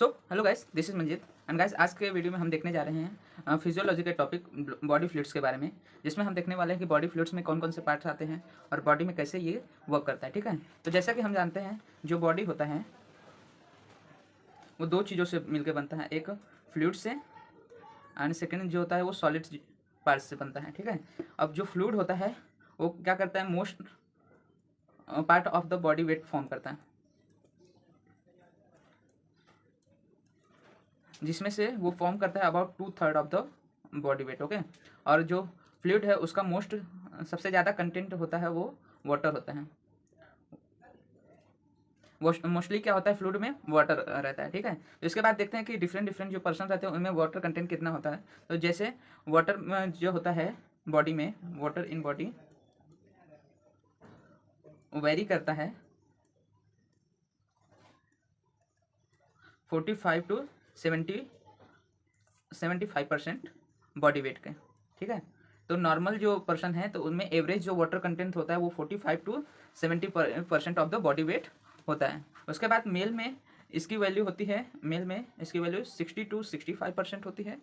So hello guys, this is Manjeet and guys, आज के video में हम देखने जा रहे हैं फिजियोलॉजी के टॉपिक बॉडी फ्लूइड्स के बारे में, जिसमें हम देखने वाले हैं कि बॉडी फ्लूइड्स में कौन कौन से पार्ट्स आते हैं और बॉडी में कैसे ये वर्क करता है। ठीक है, तो जैसा कि हम जानते हैं जो बॉडी होता है वो दो चीज़ों से मिलकर बनता है, एक फ्लूइड से एंड सेकेंड जो होता है वो सॉलिड पार्ट से बनता है। ठीक है, अब जो फ्लूइड होता है वो क्या करता है, most part of the body weight form करता है, जिसमें से वो फॉर्म करता है about 2/3 of the body weight. Okay, और जो फ्लूइड है उसका सबसे ज़्यादा कंटेंट होता है वो वाटर होता है। मोस्टली क्या होता है, फ्लूइड में वाटर रहता है। ठीक है, तो इसके बाद देखते हैं कि डिफरेंट डिफरेंट जो पर्सन रहते हैं उनमें वाटर कंटेंट कितना होता है। तो जैसे वाटर जो होता है बॉडी में, वाटर इन बॉडी वेरी करता है 45 to 75% बॉडी वेट के। ठीक है, तो नॉर्मल जो पर्सन है तो उनमें एवरेज जो वाटर कंटेंट होता है वो 45 to 70% of the body weight होता है। उसके बाद मेल में इसकी वैल्यू होती है, मेल में इसकी वैल्यू 60 to 65% होती है,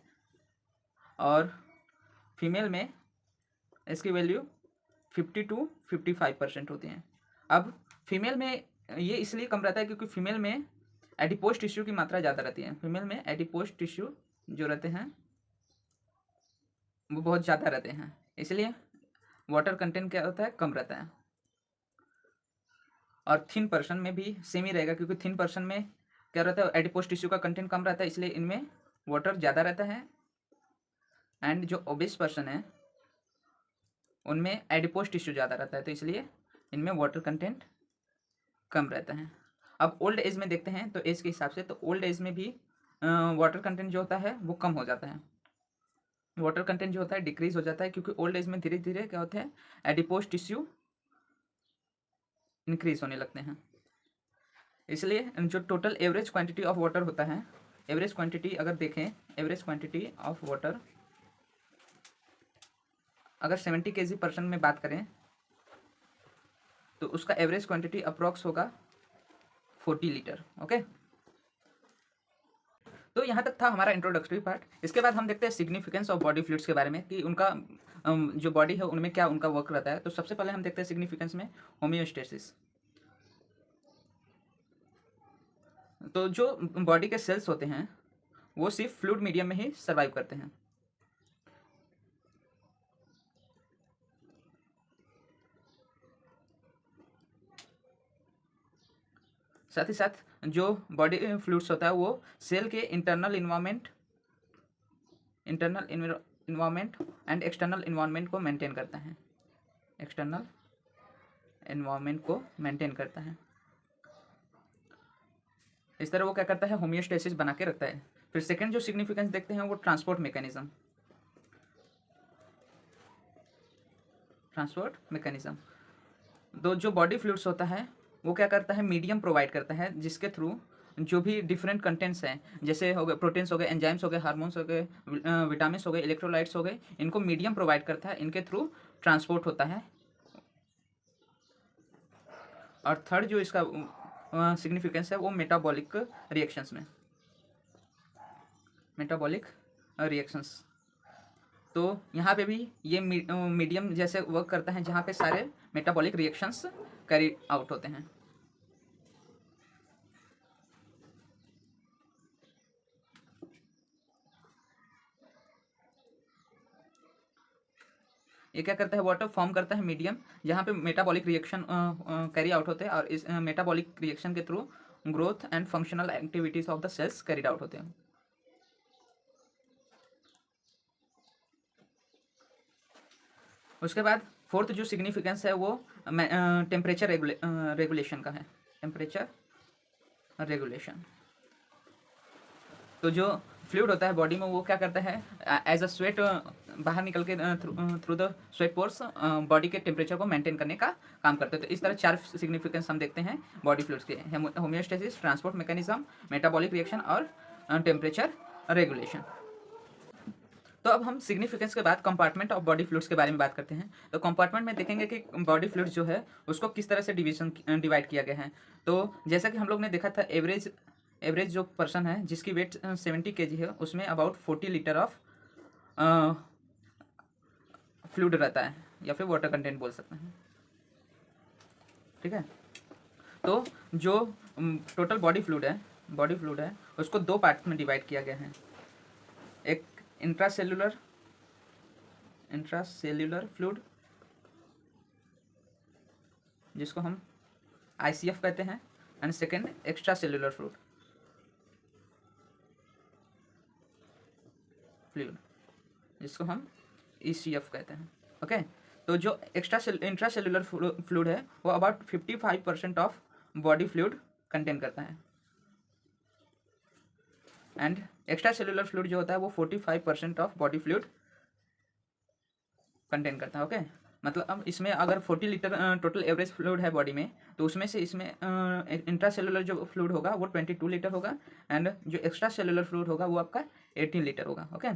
और फीमेल में इसकी वैल्यू 50 to 55% होती है। अब फीमेल में ये इसलिए कम रहता है क्योंकि फीमेल में एडिपोज टिश्यू की मात्रा ज़्यादा रहती है। फीमेल में एडिपोज टिश्यू जो रहते हैं वो बहुत ज़्यादा रहते हैं, इसलिए वाटर कंटेंट क्या होता है, कम रहता है। और थिन पर्सन में भी सेम ही रहेगा, क्योंकि थिन पर्सन में क्या रहता है, एडिपोज टिश्यू का कंटेंट कम रहता है, इसलिए इनमें वाटर ज़्यादा रहता है। एंड जो ओबेस पर्सन है उनमें एडिपोज टिश्यू ज़्यादा रहता है, तो इसलिए इनमें वाटर कंटेंट कम रहता है। अब ओल्ड एज में देखते हैं, तो एज के हिसाब से तो ओल्ड एज में भी वाटर कंटेंट जो होता है वो कम हो जाता है, वाटर कंटेंट जो होता है डिक्रीज हो जाता है, क्योंकि ओल्ड एज में धीरे धीरे क्या होता है, एडिपोज टिश्यू इंक्रीज होने लगते हैं। इसलिए जो total average quantity of water होता है, एवरेज क्वांटिटी अगर देखें, एवरेज क्वांटिटी ऑफ वाटर अगर 70 kg पर्सन में बात करें तो उसका एवरेज क्वांटिटी अप्रॉक्स होगा 40 लीटर। ओके, तो यहाँ तक था हमारा इंट्रोडक्टरी पार्ट। इसके बाद हम देखते हैं सिग्निफिकेंस ऑफ बॉडी फ्लूइड्स के बारे में, कि उनका जो बॉडी है उनमें क्या उनका वर्क रहता है। तो सबसे पहले हम देखते हैं सिग्निफिकेंस में होमियोस्टेसिस। तो जो बॉडी के सेल्स होते हैं वो सिर्फ फ्लूइड मीडियम में ही सर्वाइव करते हैं। साथ ही साथ जो बॉडी फ्लूइड्स होता है वो सेल के internal environment and external environment को मेंटेन करता है, एक्सटर्नल इन्वायरमेंट को मेंटेन करता है। इस तरह वो क्या करता है, होमियोस्टेसिस बना के रखता है। फिर सेकंड जो सिग्निफिकेंस देखते हैं वो ट्रांसपोर्ट मैकेनिज्म। तो जो बॉडी फ्लूइड्स होता है वो क्या करता है, मीडियम प्रोवाइड करता है, जिसके थ्रू जो भी डिफरेंट कंटेंट्स हैं, जैसे हो गए प्रोटीन्स हो गए, एंजाइम्स हो गए, हार्मोन्स हो गए, विटामिन्स हो गए, इलेक्ट्रोलाइट्स हो गए, इनको मीडियम प्रोवाइड करता है, इनके थ्रू ट्रांसपोर्ट होता है। और थर्ड जो इसका सिग्निफिकेंस है वो मेटाबॉलिक रिएक्शंस में, मेटाबॉलिक रिएक्शंस। तो यहाँ पे भी ये मीडियम जैसे वर्क करता है, जहाँ पे सारे मेटाबॉलिक रिएक्शंस कैरी आउट होते हैं। ये क्या करता है, वाटर फॉर्म करता है मीडियम जहाँ पे मेटाबॉलिक रिएक्शन कैरी आउट होते हैं, और इस मेटाबॉलिक रिएक्शन के through growth and functional activities of the cells carried out होते हैं। उसके बाद फोर्थ जो सिग्निफिकेंस है वो टेम्परेचर रेगुलेशन का है, टेम्परेचर रेगुलेशन। तो जो फ्लूइड होता है बॉडी में वो क्या करता है, एज अ स्वेट बाहर निकल के through the sweat pores body के टेम्परेचर को मेंटेन करने का काम करते हैं। तो इस तरह 4 सिग्निफिकेंस हम देखते हैं बॉडी फ्लूइड्स के, homeostasis, transport mechanism, metabolic reaction और टेम्परेचर रेगुलेशन। तो अब हम सिग्निफिकेंस के बाद कंपार्टमेंट ऑफ बॉडी फ्लूइड्स के बारे में बात करते हैं। तो कंपार्टमेंट में देखेंगे कि बॉडी फ्लूइड्स जो है उसको किस तरह से डिवाइड किया गया है। तो जैसा कि हम लोग ने देखा था, एवरेज एवरेज जो पर्सन है जिसकी वेट 70 kg है उसमें अबाउट 40 लीटर ऑफ फ्लूइड रहता है या फिर वाटर कंटेंट बोल सकते हैं, ठीक है। तो जो टोटल बॉडी फ्लूइड है उसको दो पार्ट में डिवाइड किया गया है। एक इंट्रासेल्युलर फ्लूइड जिसको हम ICF कहते हैं, and second extra cellular fluid जिसको हम ECF कहते हैं, ओके। तो जो इंट्रासेल्युलर फ्लूइड है वो about 55% of body fluid contain करता है, एंड एक्स्ट्रा सेल्युलर फ्लूइड जो होता है वो 45% ऑफ बॉडी फ्लूइड कंटेन करता है, ओके। मतलब अब इसमें अगर 40 लीटर टोटल एवरेज फ्लूइड है बॉडी में, तो उसमें से इसमें इंट्रासेल्युलर जो फ्लूइड होगा वो 22 लीटर होगा, एंड जो एक्स्ट्रा सेल्युलर फ्लूइड होगा वो आपका 18 लीटर होगा, ओके।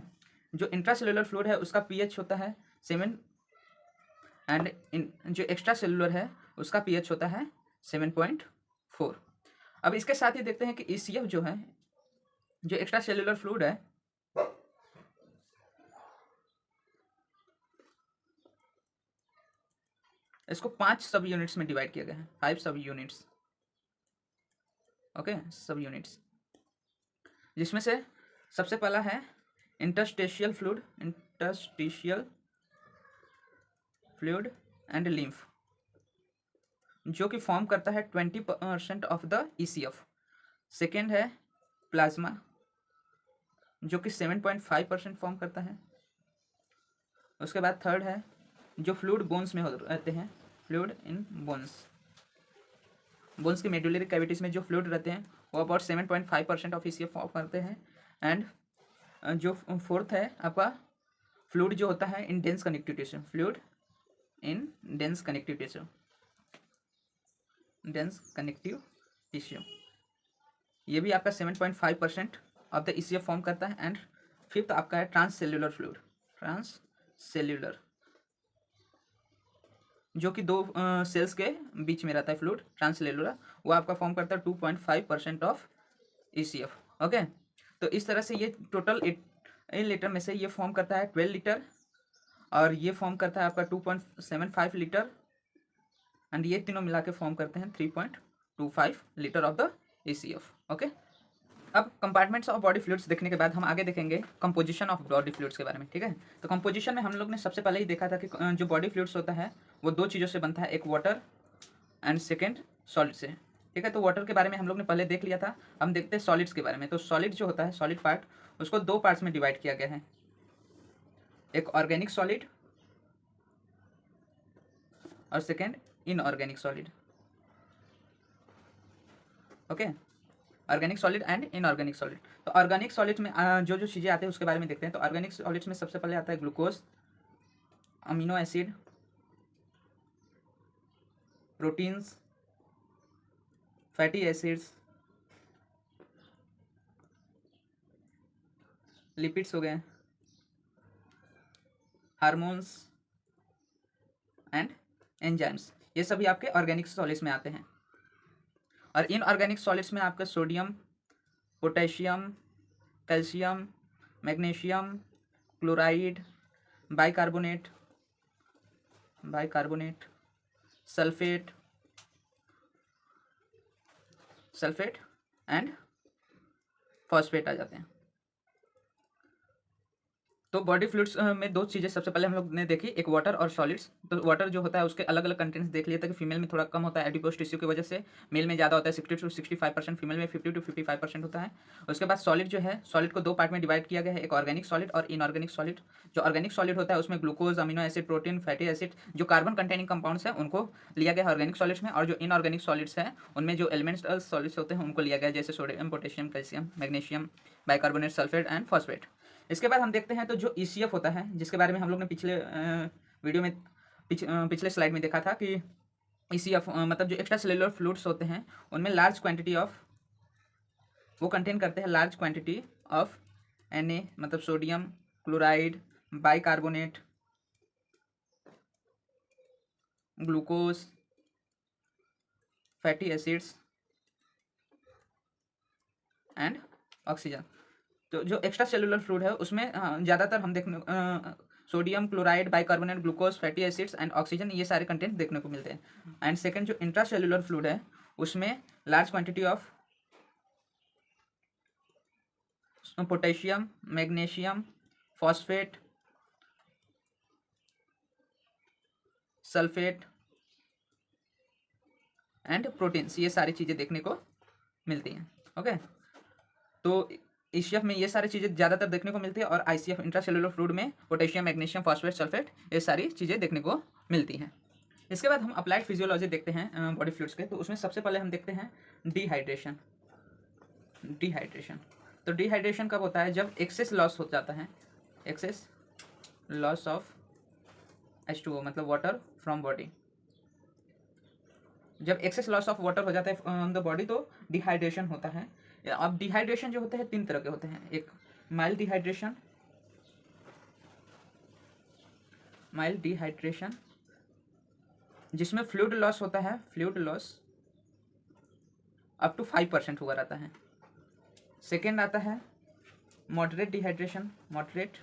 जो इंट्रासेल्युलर फ्लूइड है उसका pH होता है 7, एंड जो एक्स्ट्रा सेल्युलर है उसका pH होता है 7.4। अब इसके साथ ही देखते हैं कि ECF जो है, जो एक्स्ट्रा सेल्युलर फ्लूइड है, इसको 5 सब यूनिट्स में डिवाइड किया गया है, 5 सब यूनिट्स, ओके, सब यूनिट्स, जिसमें से सबसे पहला है इंटरस्टिशियल फ्लूइड एंड लिम्फ, जो कि फॉर्म करता है 20% ऑफ द ECF। सेकेंड है प्लाज्मा, जो कि 7.5% फॉर्म करता है। उसके बाद थर्ड है जो फ्लूइड बोन्स में रहते हैं, फ्लूइड इन बोन्स की मेडुलरी कैविटीज में जो फ्लूइड रहते हैं वो अबाउट 7.5% ऑफ ECF फॉर्म करते हैं। एंड जो फोर्थ है आपका फ्लूइड जो होता है in dense connective tissue, fluid in dense connective tissue, ये भी आपका 7.5% ऑफ द ECF फॉर्म करता है। एंड फिफ्थ आपका है ट्रांससेल्युलर फ्लूइड, ट्रांससेल्युलर, जो कि दो सेल्स के बीच में रहता है फ्लूइड, ट्रांससेल्युलर, वो आपका फॉर्म करता है 2.5% ऑफ ECF, ओके। तो इस तरह से ये टोटल 8 लीटर में से ये फॉर्म करता है 12 लीटर, और ये फॉर्म करता है आपका 2.75 लीटर, एंड ये तीनों मिला के फॉर्म करते हैं 3.25 litre of the ECF, okay. अब कंपार्टमेंट्स ऑफ बॉडी फ्लूइड्स देखने के बाद हम आगे देखेंगे कंपोजिशन ऑफ बॉडी फ्लूइड्स के बारे में, ठीक है। तो कंपोजिशन में हम लोग ने सबसे पहले ही देखा था कि जो बॉडी फ्लूइड्स होता है वो दो चीज़ों से बनता है, एक वाटर एंड सेकेंड सॉलिड से, ठीक है। तो वाटर के बारे में हम लोग ने पहले देख लिया था, हम देखते हैं सॉलिड्स के बारे में। तो सॉलिड जो होता है, सॉलिड पार्ट, उसको दो पार्ट्स में डिवाइड किया गया है, एक ऑर्गेनिक सॉलिड और second inorganic solid, okay. Organic solid and inorganic solid. तो ऑर्गेनिक सॉलिड में जो जो चीज़ें आती है उसके बारे में देखते हैं। तो ऑर्गेनिक सॉलिड्स में सबसे पहले आता है glucose, amino acid, proteins, fatty acids, lipids हो गए, हार्मोन्स एंड एंजाइम्स, ये सभी आपके ऑर्गेनिक सॉलिड्स में आते हैं। और इनऑर्गेनिक सॉलिड्स में आपका sodium, potassium, calcium, magnesium, chloride, bicarbonate, sulphate and phosphate आ जाते हैं। तो बॉडी फ्लूइड्स में दो चीज़ें सबसे पहले हम लोग ने देखी, एक वाटर और सॉलिड्स। तो वाटर जो होता है उसके अलग अलग कंटेंट्स देख लिए थे कि फीमेल में थोड़ा कम होता है एडिपोज टिश्यू की वजह से, मेल में ज़्यादा होता है 60 to 65%, फीमेल में 50 to 55% होता है। उसके बाद सॉलिड जो है, सॉलिड को दो पार्ट में डिवाइड किया गया है, एक ऑर्गेनिक सॉलिड और इनऑर्गेनिक सॉलिड। जो ऑर्गेनिक सॉलिड होता है उसमें glucose, amino acid, protein, fatty acid, जो कार्बन कंटेनिंग कंपाउंड्स हैं उनको लिया गया है ऑर्गेनिक सॉलिड्स में। और जो इनऑर्गेनिक सॉलिड्स हैं उनमें जो एलिमेंट्स सॉलिड्स होते हैं उनको लिया गया है, जैसे sodium, potassium, calcium, magnesium, bicarbonate, sulphate and phosphate. इसके बाद हम देखते हैं तो जो ECF होता है, जिसके बारे में हम लोग ने पिछले वीडियो में पिछले स्लाइड में देखा था कि ECF मतलब जो एक्स्ट्रा सेल्युलर फ्लूइड्स होते हैं उनमें लार्ज क्वांटिटी ऑफ, वो कंटेन करते हैं लार्ज क्वांटिटी ऑफ Na, मतलब sodium, chloride, bicarbonate, glucose, fatty acids, and oxygen. तो जो एक्स्ट्रा सेलुलर फ्लूइड है उसमें ज़्यादातर हम देखने sodium chloride, bicarbonate, glucose, fatty acids and oxygen, ये सारे कंटेंट देखने को मिलते हैं। एंड सेकंड जो इंट्रा सेलुलर फ्लूइड है उसमें large quantity of potassium, magnesium, phosphate, sulphate and proteins, ये सारी चीज़ें देखने को मिलती हैं। ओके, तो ईसीएफ में ये सारी चीज़ें ज़्यादातर देखने को मिलती है और आईसीएफ इंट्रासेलुलर फ्लूइड में पोटेशियम, मैग्नीशियम, फॉस्फेट, सल्फेट, ये सारी चीज़ें देखने को मिलती हैं। इसके बाद हम अप्लाइड फिजियोलॉजी देखते हैं बॉडी फ्लूइड्स के। तो उसमें सबसे पहले हम देखते हैं डिहाइड्रेशन। डिहाइड्रेशन, तो डिहाइड्रेशन कब होता है? जब एक्सेस लॉस हो जाता है, एक्सेस लॉस ऑफ H2O मतलब वाटर फ्रॉम बॉडी। जब एक्सेस लॉस ऑफ वाटर हो जाता है फ्रॉम द बॉडी तो डिहाइड्रेशन होता है। अब डिहाइड्रेशन जो होते हैं 3 तरह के होते हैं। एक माइल्ड डिहाइड्रेशन, माइल्ड डिहाइड्रेशन जिसमें फ्लूइड लॉस होता है, फ्लूइड लॉस अप टू 5% हुआ रहता है। सेकेंड आता है मॉडरेट डिहाइड्रेशन, मॉडरेट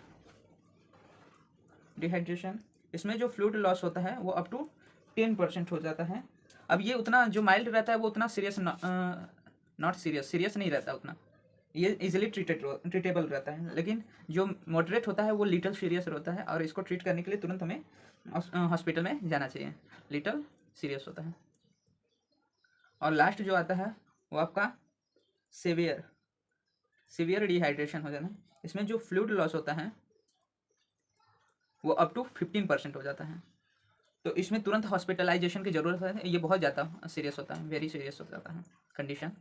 डिहाइड्रेशन, इसमें जो फ्लूइड लॉस होता है वो अप टू 10% हो जाता है। अब ये उतना जो माइल्ड रहता है वो उतना सीरियस नॉट सीरियस नहीं रहता उतना, ये इजीली ट्रीटेबल रहता है। लेकिन जो मॉडरेट होता है वो लिटल सीरियस रहता है और इसको ट्रीट करने के लिए तुरंत हमें हॉस्पिटल में जाना चाहिए। लिटल सीरियस होता है। और लास्ट जो आता है वो आपका सीवियर डिहाइड्रेशन हो जाना है। इसमें जो फ्लूइड लॉस होता है वो अप टू 15% हो जाता है। तो इसमें तुरंत हॉस्पिटलाइजेशन की ज़रूरत है, ये बहुत ज़्यादा सीरियस होता है, वेरी सीरियस हो जाता है कंडीशन।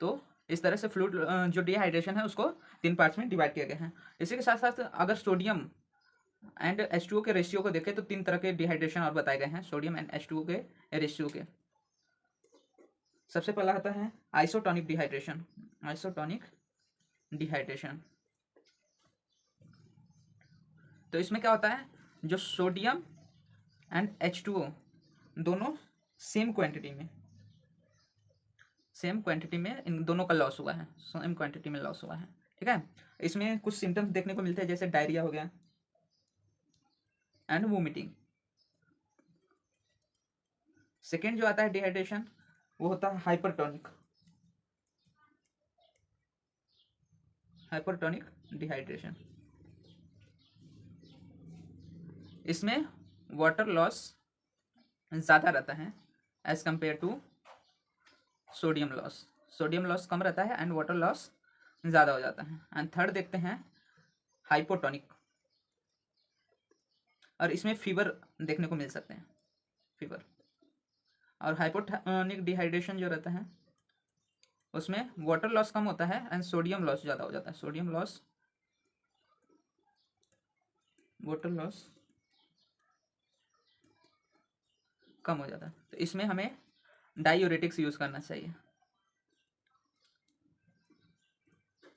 तो इस तरह से फ्लूइड जो डिहाइड्रेशन है उसको 3 पार्ट्स में डिवाइड किया गया है। इसी के साथ साथ अगर सोडियम एंड H2O के रेशियो को देखें तो 3 तरह के डिहाइड्रेशन और बताए गए हैं सोडियम एंड H2O के रेशियो के। सबसे पहला आता है आइसोटोनिक डिहाइड्रेशन। आइसोटोनिक डिहाइड्रेशन, तो इसमें क्या होता है, जो सोडियम एंड H2O दोनों सेम क्वांटिटी में इन दोनों का लॉस हुआ है, सेम क्वांटिटी में लॉस हुआ है। ठीक है, इसमें कुछ सिम्टम्स देखने को मिलते हैं जैसे डायरिया हो गया एंड वोमिटिंग। सेकेंड जो आता है डिहाइड्रेशन वो होता है हाइपरटोनिक डिहाइड्रेशन। इसमें वाटर लॉस ज़्यादा रहता है as compare to sodium loss. Sodium loss कम रहता है एंड वाटर लॉस ज़्यादा हो जाता है। एंड थर्ड देखते हैं हाइपोटोनिक, और इसमें फीवर देखने को मिल सकते हैं, फीवर। और हाइपोटोनिक डिहाइड्रेशन जो रहता है उसमें वाटर लॉस कम होता है एंड सोडियम लॉस ज़्यादा हो जाता है। सोडियम लॉस, वाटर लॉस कम हो जाता है। तो इसमें हमें डायूरेटिक्स यूज़ करना चाहिए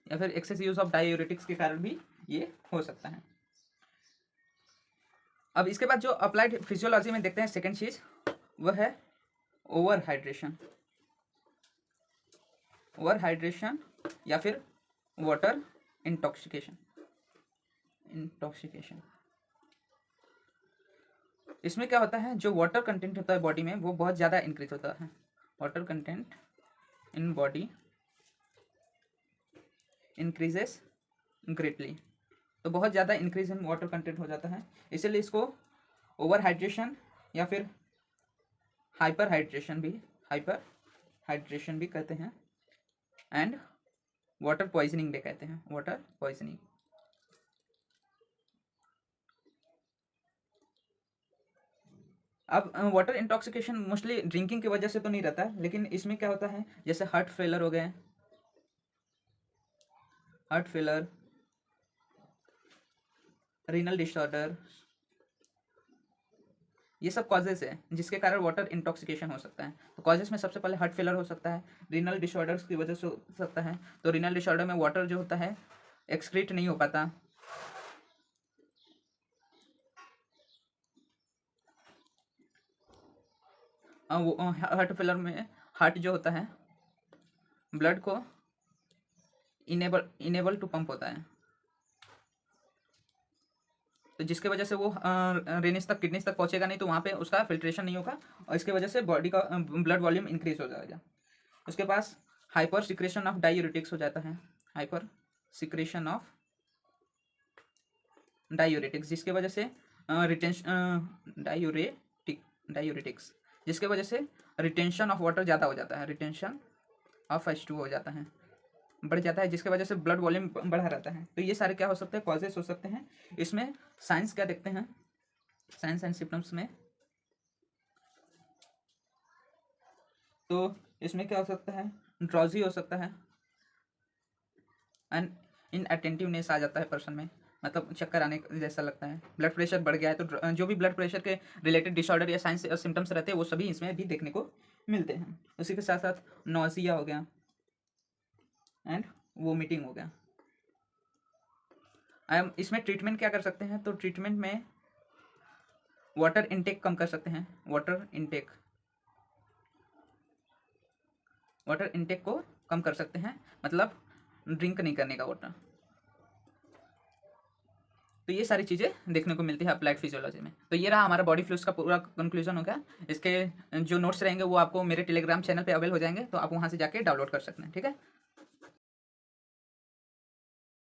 या फिर एक्सेस यूज ऑफ डायूरेटिक्स के कारण भी ये हो सकता है। अब इसके बाद जो अप्लाइड फिजियोलॉजी में देखते हैं सेकेंड चीज वह है ओवर हाइड्रेशन या फिर वाटर इंटॉक्सिकेशन। इसमें क्या होता है, जो वाटर कंटेंट होता है बॉडी में वो बहुत ज़्यादा इंक्रीज होता है। Water content in body increases greatly, तो बहुत ज़्यादा इंक्रीज इन वाटर कंटेंट हो जाता है, इसीलिए इसको ओवर हाइड्रेशन या फिर हाइपर हाइड्रेशन भी कहते हैं एंड वाटर पॉइजनिंग भी कहते हैं, वाटर पॉइजनिंग। अब वाटर इंटॉक्सिकेशन मोस्टली ड्रिंकिंग की वजह से तो नहीं रहता है, लेकिन इसमें क्या होता है जैसे हार्ट फेलर हो गए, रीनल डिसऑर्डर, ये सब कॉजेस है जिसके कारण वाटर इंटॉक्सिकेशन हो सकता है। तो कॉजेस में सबसे पहले हार्ट फेलर हो सकता है, रीनल डिसऑर्डर्स की वजह से हो सकता है। तो रीनल डिसऑर्डर में वाटर जो होता है एक्सक्रीट नहीं हो पाता, हार्ट फेलर में हार्ट जो होता है ब्लड को इनेबल टू पंप होता है, तो जिसके वजह से वो रेनिस तक किडनीज तक पहुंचेगा नहीं, तो वहाँ पे उसका फिल्ट्रेशन नहीं होगा और इसके वजह से बॉडी का ब्लड वॉल्यूम इंक्रीज हो जाएगा। उसके पास हाइपर सिक्रेशन ऑफ डायूरेटिक्स हो जाता है, हाइपर सिक्रेशन ऑफ डायूरेटिक्स, जिसके वजह से डायूरेटिक्स जिसके वजह से रिटेंशन ऑफ वाटर ज़्यादा हो जाता है, रिटेंशन ऑफ H2 हो जाता है, बढ़ जाता है, जिसके वजह से ब्लड वॉल्यूम बढ़ा रहता है। तो ये सारे क्या हो सकते हैं, कॉजेस हो सकते हैं। इसमें साइंस क्या देखते हैं, साइंस एंड सिम्टम्स में, तो इसमें क्या हो सकता है, ड्रॉजी हो सकता है एंड इनअटेंटिवनेस आ जाता है पर्सन में, मतलब चक्कर आने जैसा लगता है। ब्लड प्रेशर बढ़ गया है तो जो भी ब्लड प्रेशर के रिलेटेड डिसऑर्डर या साइंस सिम्टम्स रहते हैं वो सभी इसमें भी देखने को मिलते हैं। उसी के साथ साथ नोजिया हो गया एंड वोमिटिंग हो गया। इसमें ट्रीटमेंट क्या कर सकते हैं, तो ट्रीटमेंट में वाटर इनटेक कम कर सकते हैं, वाटर इनटेक को कम कर सकते हैं, मतलब ड्रिंक नहीं करने का वाटर। तो ये सारी चीज़ें देखने को मिलती है अप्लाइड फिजियोलॉजी में। तो ये रहा हमारा बॉडी फ्लूइड्स का पूरा कंक्लूजन हो गया। इसके जो नोट्स रहेंगे वो आपको मेरे टेलीग्राम चैनल पे अवेल हो जाएंगे, तो आप वहाँ से जाके डाउनलोड कर सकते हैं, ठीक है।